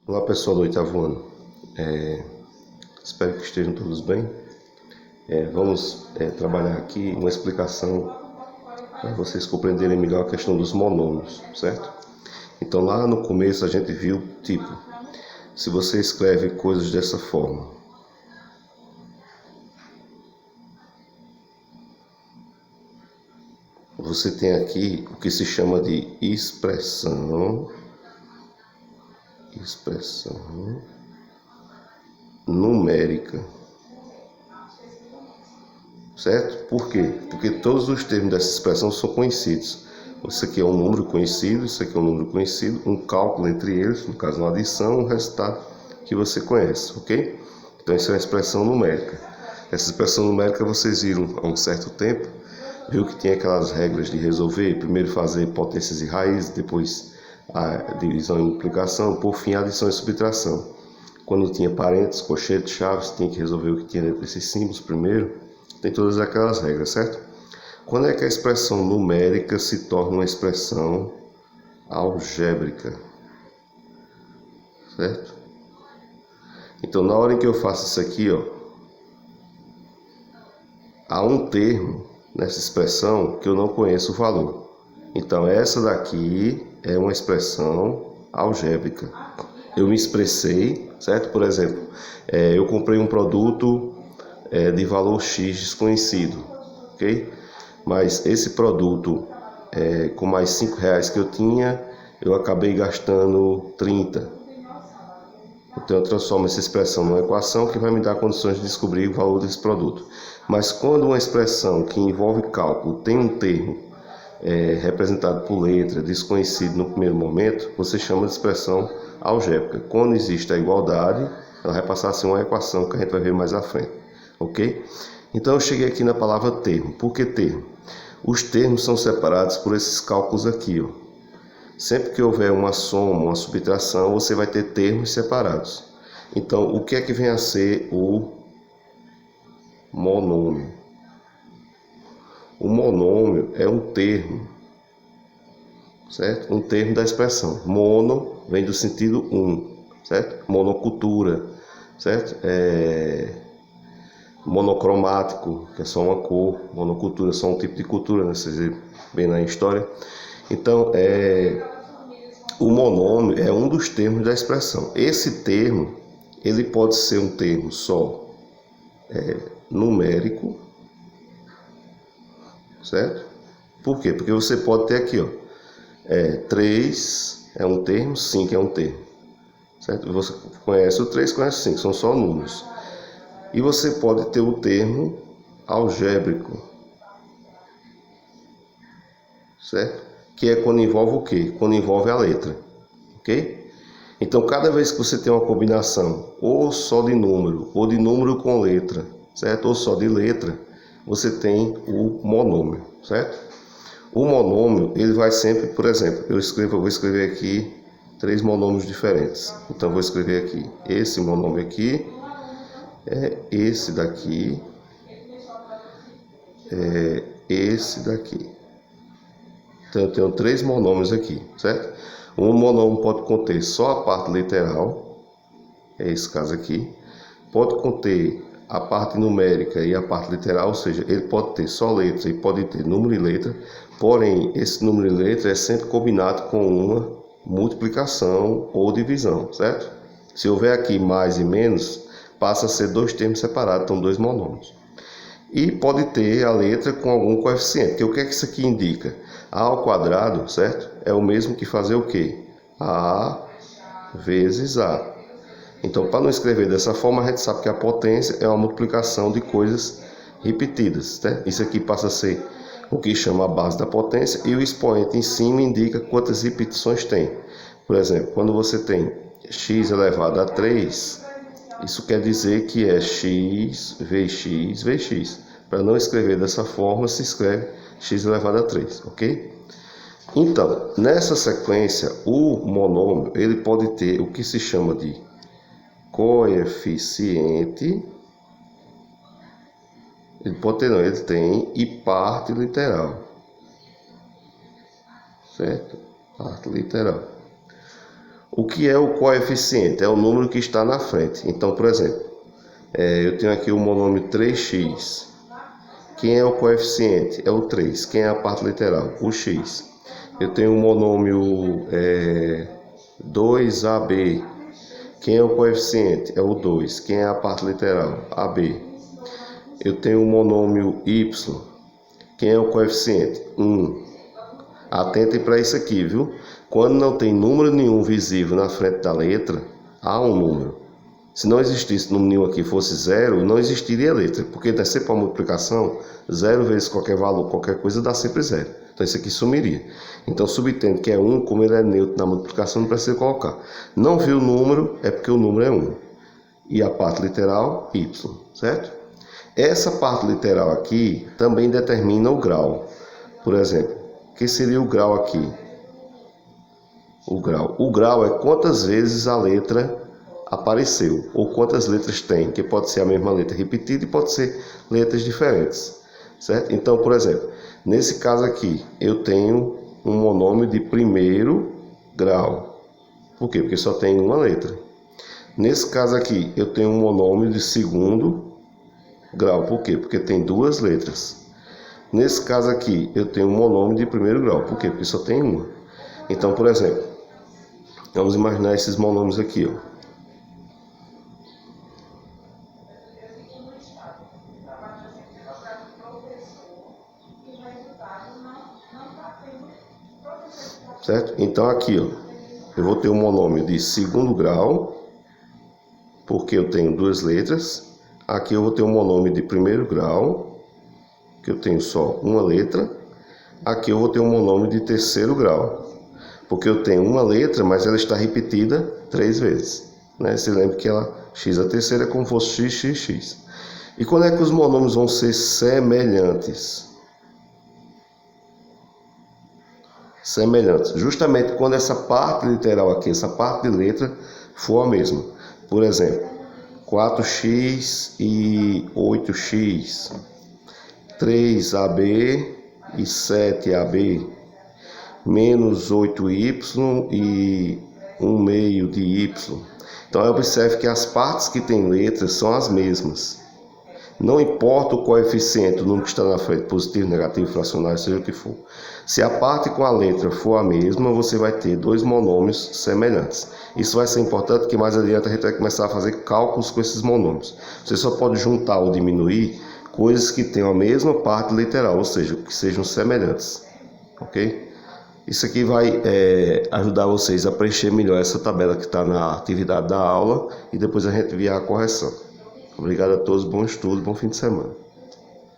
Olá pessoal do oitavo ano, espero que estejam todos bem. Vamos trabalhar aqui uma explicação para vocês compreenderem melhor a questão dos monômios, certo? Então lá no começo a gente viu, se você escreve coisas dessa forma, você tem aqui o que se chama de expressão numérica, certo? Por quê? Porque todos os termos dessa expressão são conhecidos. Isso aqui é um número conhecido, isso aqui é um número conhecido, um cálculo entre eles, no caso uma adição, um resultado que você conhece, ok? Então isso é uma expressão numérica. Essa expressão numérica vocês viram há um certo tempo, viu que tinha aquelas regras de resolver, primeiro fazer potências e raízes, depois a divisão e multiplicação, por fim a adição e subtração. Quando tinha parênteses, colchetes, chaves, tinha que resolver o que tinha dentro desses símbolos primeiro. Tem todas aquelas regras, certo? Quando é que a expressão numérica se torna uma expressão algébrica? Certo? Então, na hora em que eu faço isso aqui, há um termo nessa expressão que eu não conheço o valor. Então, essa daqui é uma expressão algébrica. Eu me expressei, certo? Por exemplo, eu comprei um produto de valor X desconhecido, ok? Mas esse produto, com mais R$5 que eu tinha, eu acabei gastando 30. Então eu transformo essa expressão numa equação que vai me dar condições de descobrir o valor desse produto. Mas quando uma expressão que envolve cálculo tem um termo representado por letra desconhecido no primeiro momento, você chama de expressão algébrica. Quando existe a igualdade, ela vai passar a ser uma equação que a gente vai ver mais à frente, ok? Então eu cheguei aqui na palavra termo. Por que termo? Os termos são separados por esses cálculos aqui, Sempre que houver uma soma, uma subtração, você vai ter termos separados. Então, o que é que vem a ser o monômio? O monômio é um termo, certo? Um termo da expressão. Mono vem do sentido um, certo? Monocultura, certo? Monocromático, que é só uma cor. Monocultura é só um tipo de cultura, né? Vocês veem na história. Então, o monômio é um dos termos da expressão. Esse termo, ele pode ser um termo só numérico, certo? Por quê? Porque você pode ter aqui, 3 é um termo, 5 é um termo, certo? Você conhece o 3, conhece o 5, são só números. E você pode ter o termo algébrico, certo? Que é quando envolve o quê? Quando envolve a letra, ok? Então, cada vez que você tem uma combinação ou só de número, ou de número com letra, certo? Ou só de letra, você tem o monômio, certo? O monômio, ele vai sempre, por exemplo, eu vou escrever aqui 3 monômios diferentes. Então, vou escrever aqui, esse monômio aqui, esse daqui, esse daqui. Então, eu tenho 3 monômios aqui, certo? Um monômio pode conter só a parte literal, é esse caso aqui. Pode conter a parte numérica e a parte literal, ou seja, ele pode ter só letra e pode ter número e letra. Porém, esse número e letra é sempre combinado com uma multiplicação ou divisão, certo? Se houver aqui mais e menos, passa a ser 2 termos separados, então 2 monômios. E pode ter a letra com algum coeficiente. Que o que é que isso aqui indica? A ao quadrado, certo? É o mesmo que fazer o quê? A vezes A. Então, para não escrever dessa forma, a gente sabe que a potência é uma multiplicação de coisas repetidas, né? Isso aqui passa a ser o que chama a base da potência, e o expoente em cima indica quantas repetições tem. Por exemplo, quando você tem x elevado a 3, isso quer dizer que é x vezes x. Para não escrever dessa forma, se escreve x elevado a 3, ok? Então, nessa sequência, o monômio ele pode ter o que se chama de coeficiente. Ele pode ter, não, ele tem e parte literal, certo? Parte literal. O que é o coeficiente? É o número que está na frente. Então, por exemplo, eu tenho aqui o monômio 3x. Quem é o coeficiente? É o 3. Quem é a parte literal? O x. Eu tenho o monômio 2ab. Quem é o coeficiente? É o 2. Quem é a parte literal? AB. Eu tenho o monômio y. Quem é o coeficiente? 1. Atentem para isso aqui, viu? Quando não tem número nenhum visível na frente da letra, há um número. Se não existisse número nenhum aqui fosse 0, não existiria letra, porque dá sempre uma multiplicação, 0 vezes qualquer valor, qualquer coisa, dá sempre 0. Então isso aqui sumiria. Então, subtendo que é 1, como ele é neutro na multiplicação, não precisa colocar. Não viu o número, é porque o número é 1. E a parte literal, y, certo? Essa parte literal aqui também determina o grau. Por exemplo, o que seria o grau aqui? O grau é quantas vezes a letra apareceu, ou quantas letras tem, que pode ser a mesma letra repetida e pode ser letras diferentes, certo? Então, por exemplo, nesse caso aqui, eu tenho um monômio de primeiro grau. Por quê? Porque só tem uma letra. Nesse caso aqui, eu tenho um monômio de segundo grau. Por quê? Porque tem duas letras. Nesse caso aqui, eu tenho um monômio de primeiro grau. Por quê? Porque só tem uma. Então, por exemplo, vamos imaginar esses monômios aqui, ó. Certo? Então aqui, ó, eu vou ter um monômio de segundo grau, porque eu tenho duas letras. Aqui eu vou ter um monômio de primeiro grau, que eu tenho só uma letra. Aqui eu vou ter um monômio de terceiro grau, porque eu tenho uma letra, mas ela está repetida 3 vezes, né? Você lembra que ela, x a terceira é como se fosse x, x, x. E quando é que os monômios vão ser semelhantes? Semelhantes, justamente quando essa parte literal aqui, essa parte de letra, for a mesma. Por exemplo, 4x e 8x, 3ab e 7ab, menos 8y e 1 meio de y. Então, observe que as partes que têm letras são as mesmas. Não importa o coeficiente, o número que está na frente, positivo, negativo, fracionário, seja o que for. Se a parte com a letra for a mesma, você vai ter dois monômios semelhantes. Isso vai ser importante, porque mais adiante a gente vai começar a fazer cálculos com esses monômios. Você só pode juntar ou diminuir coisas que tenham a mesma parte literal, ou seja, que sejam semelhantes. Ok? Isso aqui vai ajudar vocês a preencher melhor essa tabela que está na atividade da aula e depois a gente enviar a correção. Obrigado a todos, bom estudo, bom fim de semana.